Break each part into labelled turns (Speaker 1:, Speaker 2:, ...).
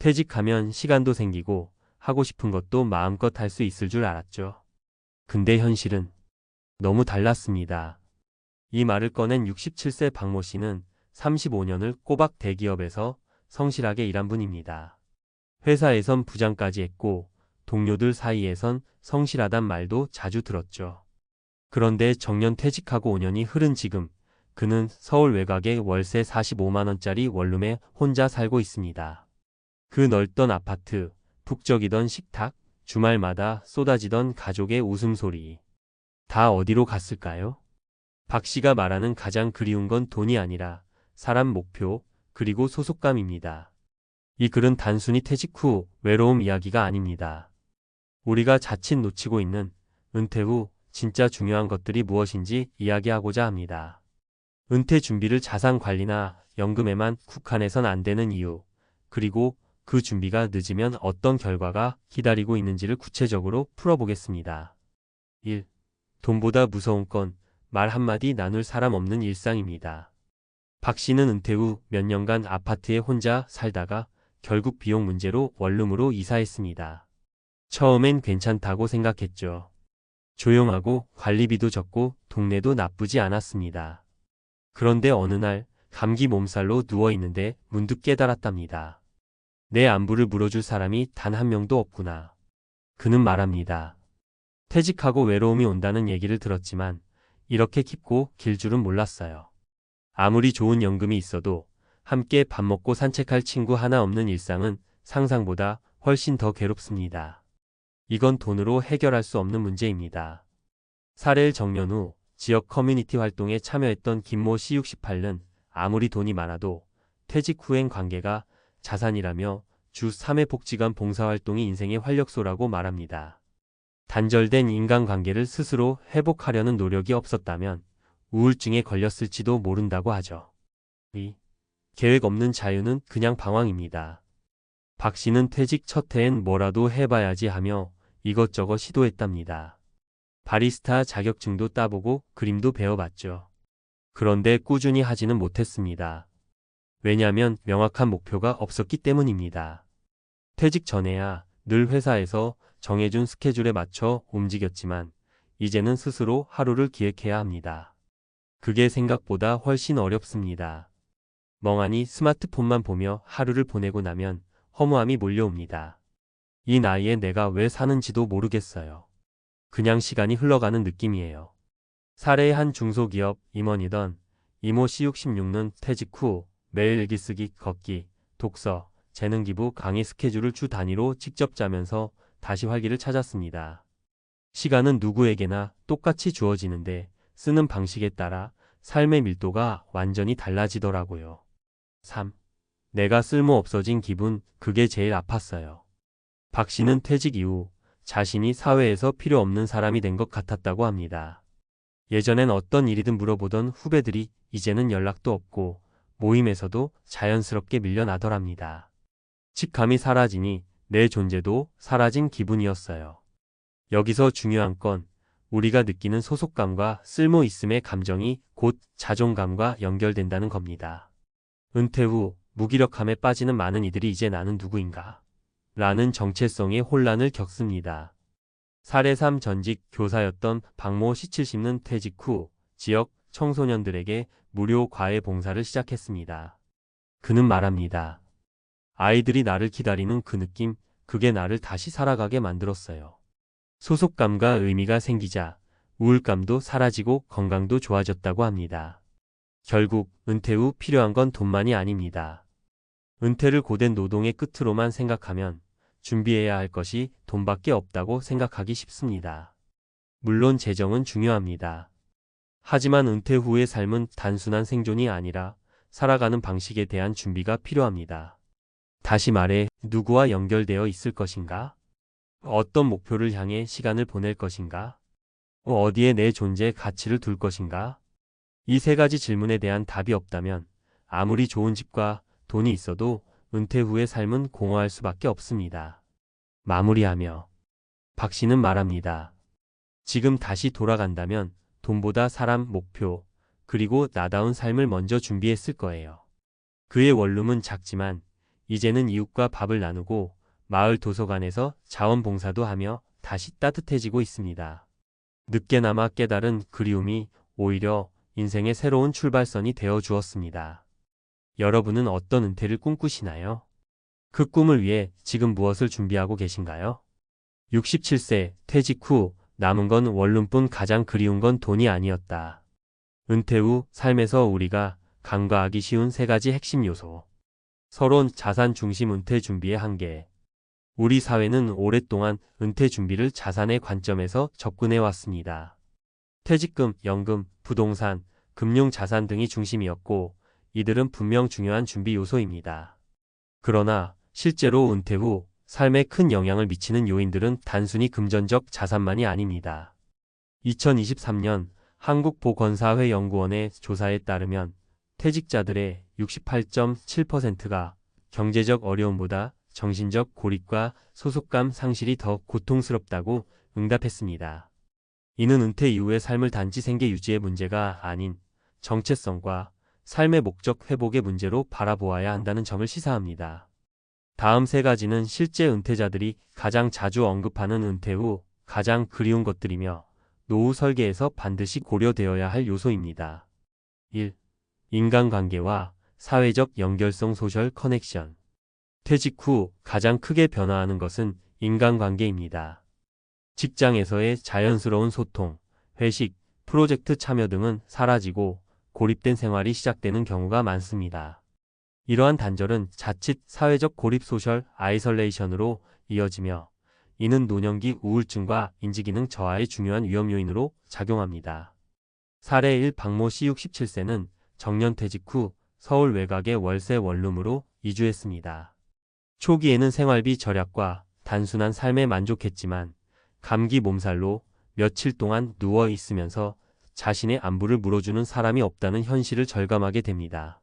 Speaker 1: 퇴직하면 시간도 생기고 하고 싶은 것도 마음껏 할 수 있을 줄 알았죠. 근데 현실은 너무 달랐습니다. 이 말을 꺼낸 67세 박모 씨는 35년을 꼬박 대기업에서 성실하게 일한 분입니다. 회사에선 부장까지 했고 동료들 사이에선 성실하단 말도 자주 들었죠. 그런데 정년 퇴직하고 5년이 흐른 지금 그는 서울 외곽의 월세 45만 원짜리 원룸에 혼자 살고 있습니다. 그 넓던 아파트, 북적이던 식탁, 주말마다 쏟아지던 가족의 웃음소리. 다 어디로 갔을까요? 박 씨가 말하는 가장 그리운 건 돈이 아니라 사람 목표, 그리고 소속감입니다. 이 글은 단순히 퇴직 후 외로움 이야기가 아닙니다. 우리가 자칫 놓치고 있는 은퇴 후 진짜 중요한 것들이 무엇인지 이야기하고자 합니다. 은퇴 준비를 자산 관리나 연금에만 국한해선 안 되는 이유, 그리고 그 준비가 늦으면 어떤 결과가 기다리고 있는지를 구체적으로 풀어보겠습니다. 1. 돈보다 무서운 건 말 한마디 나눌 사람 없는 일상입니다. 박 씨는 은퇴 후 몇 년간 아파트에 혼자 살다가 결국 비용 문제로 원룸으로 이사했습니다. 처음엔 괜찮다고 생각했죠. 조용하고 관리비도 적고 동네도 나쁘지 않았습니다. 그런데 어느 날 감기 몸살로 누워있는데 문득 깨달았답니다. 내 안부를 물어줄 사람이 단 한 명도 없구나. 그는 말합니다. 퇴직하고 외로움이 온다는 얘기를 들었지만 이렇게 깊고 길 줄은 몰랐어요. 아무리 좋은 연금이 있어도 함께 밥 먹고 산책할 친구 하나 없는 일상은 상상보다 훨씬 더 괴롭습니다. 이건 돈으로 해결할 수 없는 문제입니다. 사례를 정년 후 지역 커뮤니티 활동에 참여했던 김모 씨 68는 아무리 돈이 많아도 퇴직 후엔 관계가 자산이라며 주 3회 복지관 봉사활동이 인생의 활력소라고 말합니다. 단절된 인간관계를 스스로 회복하려는 노력이 없었다면 우울증에 걸렸을지도 모른다고 하죠. 2. 계획 없는 자유는 그냥 방황입니다. 박 씨는 퇴직 첫 해엔 뭐라도 해봐야지 하며 이것저것 시도했답니다. 바리스타 자격증도 따보고 그림도 배워봤죠. 그런데 꾸준히 하지는 못했습니다. 왜냐하면 명확한 목표가 없었기 때문입니다. 퇴직 전에야 늘 회사에서 정해준 스케줄에 맞춰 움직였지만 이제는 스스로 하루를 기획해야 합니다. 그게 생각보다 훨씬 어렵습니다. 멍하니 스마트폰만 보며 하루를 보내고 나면 허무함이 몰려옵니다. 이 나이에 내가 왜 사는지도 모르겠어요. 그냥 시간이 흘러가는 느낌이에요. 사례의 한 중소기업 임원이던 이모 씨 66는 퇴직 후 매일 일기쓰기, 걷기, 독서, 재능기부, 강의 스케줄을 주 단위로 직접 짜면서 다시 활기를 찾았습니다. 시간은 누구에게나 똑같이 주어지는데 쓰는 방식에 따라 삶의 밀도가 완전히 달라지더라고요. 3. 내가 쓸모없어진 기분, 그게 제일 아팠어요. 박 씨는 퇴직 이후 자신이 사회에서 필요 없는 사람이 된 것 같았다고 합니다. 예전엔 어떤 일이든 물어보던 후배들이 이제는 연락도 없고 모임에서도 자연스럽게 밀려나더랍니다. 직감이 사라지니 내 존재도 사라진 기분이었어요. 여기서 중요한 건 우리가 느끼는 소속감과 쓸모 있음의 감정이 곧 자존감과 연결된다는 겁니다. 은퇴 후 무기력함에 빠지는 많은 이들이 이제 나는 누구인가? 라는 정체성의 혼란을 겪습니다. 사례 3 전직 교사였던 박모 씨 70는 퇴직 후 지역 청소년들에게 무료 과외 봉사를 시작했습니다. 그는 말합니다. 아이들이 나를 기다리는 그 느낌, 그게 나를 다시 살아가게 만들었어요. 소속감과 의미가 생기자 우울감도 사라지고 건강도 좋아졌다고 합니다. 결국 은퇴 후 필요한 건 돈만이 아닙니다. 은퇴를 고된 노동의 끝으로만 생각하면 준비해야 할 것이 돈밖에 없다고 생각하기 쉽습니다. 물론 재정은 중요합니다. 하지만 은퇴 후의 삶은 단순한 생존이 아니라 살아가는 방식에 대한 준비가 필요합니다. 다시 말해, 누구와 연결되어 있을 것인가? 어떤 목표를 향해 시간을 보낼 것인가? 어디에 내 존재의 가치를 둘 것인가? 이 세 가지 질문에 대한 답이 없다면 아무리 좋은 집과 돈이 있어도 은퇴 후의 삶은 공허할 수밖에 없습니다. 마무리하며 박 씨는 말합니다. 지금 다시 돌아간다면 돈보다 사람, 목표, 그리고 나다운 삶을 먼저 준비했을 거예요. 그의 원룸은 작지만 이제는 이웃과 밥을 나누고 마을 도서관에서 자원봉사도 하며 다시 따뜻해지고 있습니다. 늦게나마 깨달은 그리움이 오히려 인생의 새로운 출발선이 되어 주었습니다. 여러분은 어떤 은퇴를 꿈꾸시나요? 그 꿈을 위해 지금 무엇을 준비하고 계신가요? 67세 퇴직 후 남은 건 원룸뿐. 가장 그리운 건 돈이 아니었다. 은퇴 후 삶에서 우리가 간과하기 쉬운 세 가지 핵심 요소. 서론. 자산 중심 은퇴 준비의 한계. 우리 사회는 오랫동안 은퇴 준비를 자산의 관점에서 접근해 왔습니다. 퇴직금, 연금, 부동산, 금융자산 등이 중심이었고 이들은 분명 중요한 준비 요소입니다. 그러나 실제로 은퇴 후 삶에 큰 영향을 미치는 요인들은 단순히 금전적 자산만이 아닙니다. 2023년 한국보건사회연구원의 조사에 따르면 퇴직자들의 68.7%가 경제적 어려움보다 정신적 고립과 소속감 상실이 더 고통스럽다고 응답했습니다. 이는 은퇴 이후의 삶을 단지 생계 유지의 문제가 아닌 정체성과 삶의 목적 회복의 문제로 바라보아야 한다는 점을 시사합니다. 다음 세 가지는 실제 은퇴자들이 가장 자주 언급하는 은퇴 후 가장 그리운 것들이며 노후 설계에서 반드시 고려되어야 할 요소입니다. 1. 인간관계와 사회적 연결성. 소셜 커넥션. 퇴직 후 가장 크게 변화하는 것은 인간관계입니다. 직장에서의 자연스러운 소통, 회식, 프로젝트 참여 등은 사라지고 고립된 생활이 시작되는 경우가 많습니다. 이러한 단절은 자칫 사회적 고립 소셜 아이솔레이션으로 이어지며 이는 노년기 우울증과 인지기능 저하의 중요한 위험 요인으로 작용합니다. 사례 1. 박모 씨 67세는 정년퇴직 후 서울 외곽의 월세 원룸으로 이주했습니다. 초기에는 생활비 절약과 단순한 삶에 만족했지만 감기 몸살로 며칠 동안 누워 있으면서 자신의 안부를 물어주는 사람이 없다는 현실을 절감하게 됩니다.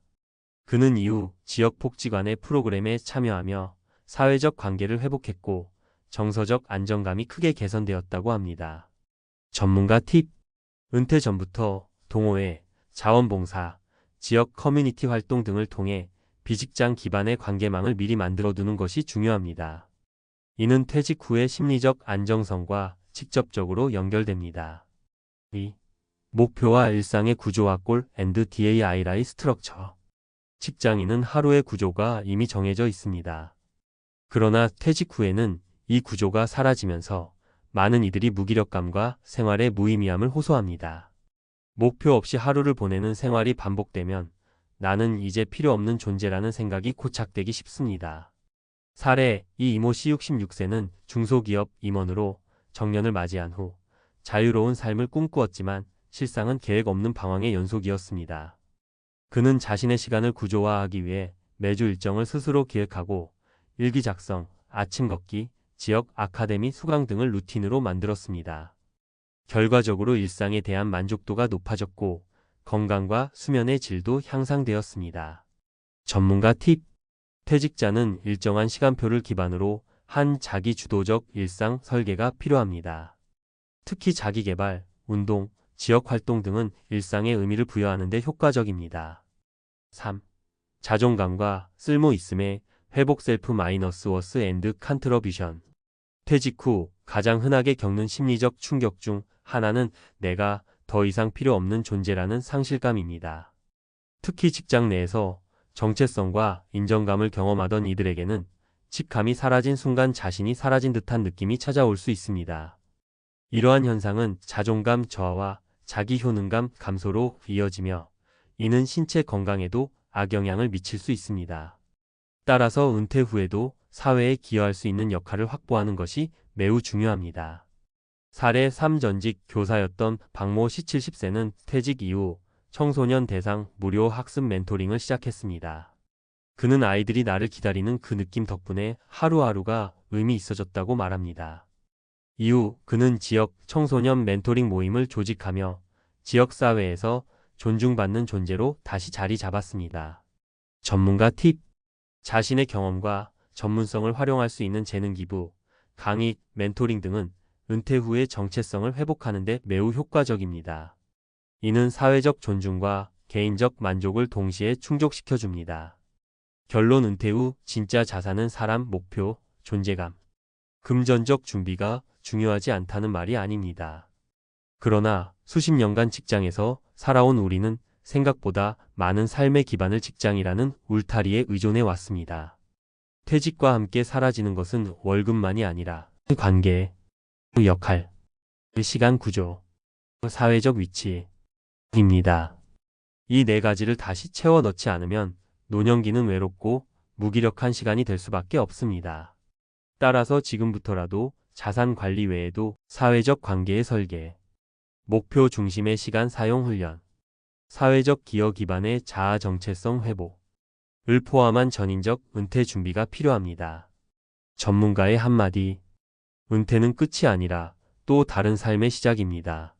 Speaker 1: 그는 이후 지역 복지관의 프로그램에 참여하며 사회적 관계를 회복했고 정서적 안정감이 크게 개선되었다고 합니다. 전문가 팁. 은퇴 전부터 동호회, 자원봉사, 지역 커뮤니티 활동 등을 통해 비직장 기반의 관계망을 미리 만들어두는 것이 중요합니다. 이는 퇴직 후의 심리적 안정성과 직접적으로 연결됩니다. 2. 목표와 일상의 구조화. 골 앤드 DAI라이 스트럭처. 직장인은 하루의 구조가 이미 정해져 있습니다. 그러나 퇴직 후에는 이 구조가 사라지면서 많은 이들이 무기력감과 생활의 무의미함을 호소합니다. 목표 없이 하루를 보내는 생활이 반복되면 나는 이제 필요 없는 존재라는 생각이 고착되기 쉽습니다. 사례. 이 이모 씨 66세는 중소기업 임원으로 정년을 맞이한 후 자유로운 삶을 꿈꾸었지만 실상은 계획 없는 방황의 연속이었습니다. 그는 자신의 시간을 구조화하기 위해 매주 일정을 스스로 기획하고 일기 작성, 아침 걷기, 지역 아카데미 수강 등을 루틴으로 만들었습니다. 결과적으로 일상에 대한 만족도가 높아졌고 건강과 수면의 질도 향상되었습니다. 전문가 팁. 퇴직자는 일정한 시간표를 기반으로 한 자기 주도적 일상 설계가 필요합니다. 특히 자기개발, 운동, 지역 활동 등은 일상의 의미를 부여하는 데 효과적입니다. 3. 자존감과 쓸모 있음의 회복. 셀프 마이너스 워스 앤드 컨트러뷰션. 퇴직 후 가장 흔하게 겪는 심리적 충격 중 하나는 내가 더 이상 필요 없는 존재라는 상실감입니다. 특히 직장 내에서 정체성과 인정감을 경험하던 이들에게는 직감이 사라진 순간 자신이 사라진 듯한 느낌이 찾아올 수 있습니다. 이러한 현상은 자존감 저하와 자기 효능감 감소로 이어지며 이는 신체 건강에도 악영향을 미칠 수 있습니다. 따라서 은퇴 후에도 사회에 기여할 수 있는 역할을 확보하는 것이 매우 중요합니다. 사례 3. 전직 교사였던 박모 씨 70세는 퇴직 이후 청소년 대상 무료 학습 멘토링을 시작했습니다. 그는 아이들이 나를 기다리는 그 느낌 덕분에 하루하루가 의미 있어졌다고 말합니다. 이후 그는 지역 청소년 멘토링 모임을 조직하며 지역사회에서 존중받는 존재로 다시 자리 잡았습니다. 전문가 팁. 자신의 경험과 전문성을 활용할 수 있는 재능 기부, 강의, 멘토링 등은 은퇴 후의 정체성을 회복하는 데 매우 효과적입니다. 이는 사회적 존중과 개인적 만족을 동시에 충족시켜줍니다. 결론 은퇴 후 진짜 자산은 사람, 목표, 존재감, 금전적 준비가 중요하지 않다는 말이 아닙니다. 그러나 수십 년간 직장에서 살아온 우리는 생각보다 많은 삶의 기반을 직장이라는 울타리에 의존해 왔습니다. 퇴직과 함께 사라지는 것은 월급만이 아니라 관계, 역할, 시간 구조, 사회적 위치입니다. 이 네 가지를 다시 채워 넣지 않으면 노년기는 외롭고 무기력한 시간이 될 수밖에 없습니다. 따라서 지금부터라도 자산 관리 외에도 사회적 관계의 설계, 목표 중심의 시간 사용 훈련, 사회적 기여 기반의 자아 정체성 회복을 포함한 전인적 은퇴 준비가 필요합니다. 전문가의 한마디, 은퇴는 끝이 아니라 또 다른 삶의 시작입니다.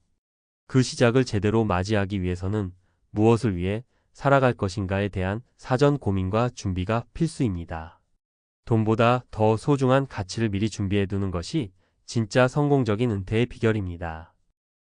Speaker 1: 그 시작을 제대로 맞이하기 위해서는 무엇을 위해 살아갈 것인가에 대한 사전 고민과 준비가 필수입니다. 돈보다 더 소중한 가치를 미리 준비해 두는 것이 진짜 성공적인 은퇴의 비결입니다.